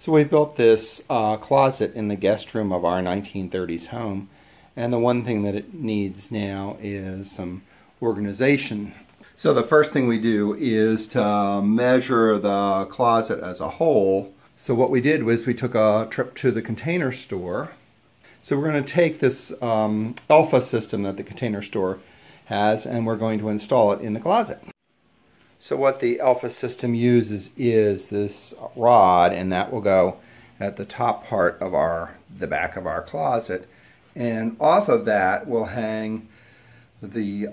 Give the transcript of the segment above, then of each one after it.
So we built this closet in the guest room of our 1930s home, and the one thing that it needs now is some organization. So the first thing we do is to measure the closet as a whole. So what we did was we took a trip to the Container Store. So we're going to take this Elfa system that the Container Store has, and we're going to install it in the closet. So what the Elfa system uses is this rod, and that will go at the top part of the back of our closet, and off of that will hang the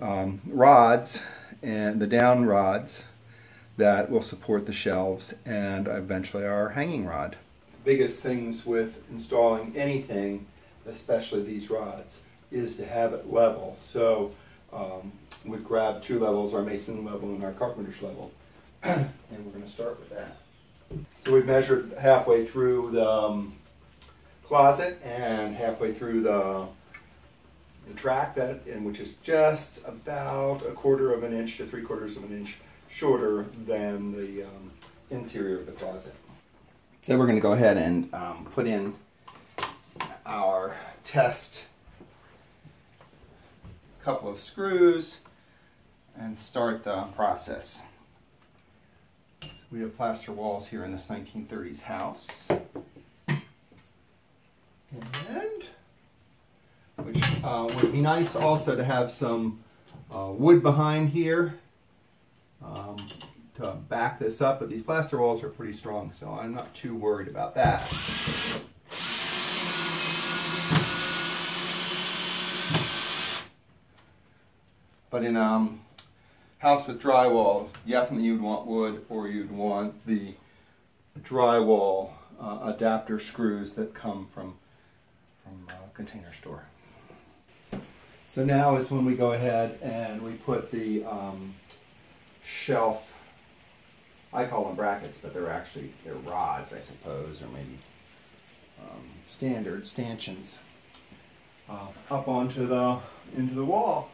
rods and the down rods that will support the shelves and eventually our hanging rod. The biggest things with installing anything, especially these rods, is to have it level. So we grab two levels, our mason level and our carpenter's level, and we're going to start with that. So we've measured halfway through the closet and halfway through the track, which is just about 1/4 of an inch to 3/4 of an inch shorter than the interior of the closet. So we're going to go ahead and put in our test couple of screws and start the process. We have plaster walls here in this 1930s house, and which would be nice also to have some wood behind here to back this up, but these plaster walls are pretty strong, so I'm not too worried about that. But in a house with drywall, definitely you'd want wood, or you'd want the drywall adapter screws that come from a Container Store. So now is when we go ahead and we put the shelf, I call them brackets, but they're rods, I suppose, or maybe standard stanchions, up onto into the wall.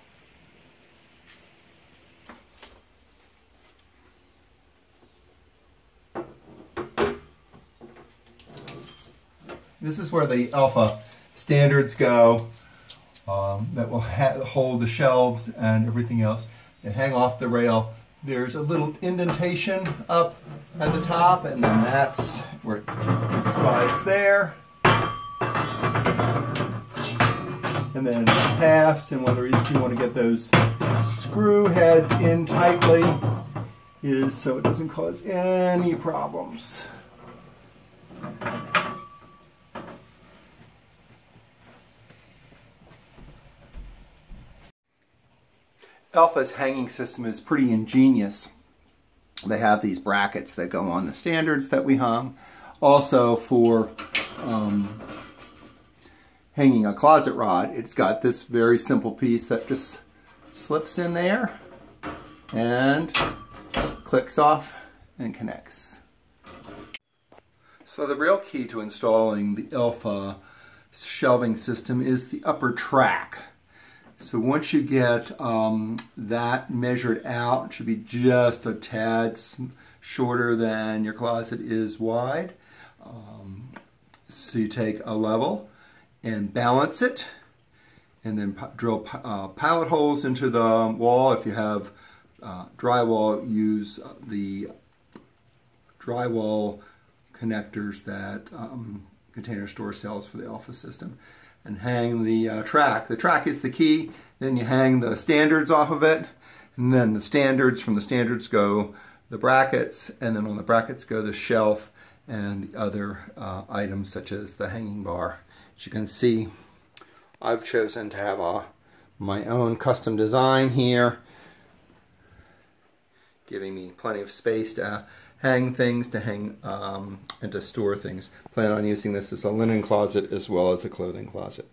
This is where the Elfa standards go, that will hold the shelves and everything else. They hang off the rail. There's a little indentation up at the top, and then that's where it slides there. And then past, and whether if you want to get those screw heads in tightly, is so it doesn't cause any problems. Elfa's hanging system is pretty ingenious. They have these brackets that go on the standards that we hung. Also for hanging a closet rod, it's got this very simple piece that just slips in there and clicks off and connects. So the real key to installing the Elfa shelving system is the upper track. So once you get that measured out, it should be just a tad shorter than your closet is wide. So you take a level and balance it, and then drill pilot holes into the wall. If you have drywall, use the drywall connectors that Container Store sells for the Elfa system, and hang the track. The track is the key. Then you hang the standards off of it, and then the standards, from the standards go the brackets, and then on the brackets go the shelf and the other items such as the hanging bar. As you can see, I've chosen to have my own custom design here, giving me plenty of space to hang things, and to store things. Plan on using this as a linen closet as well as a clothing closet.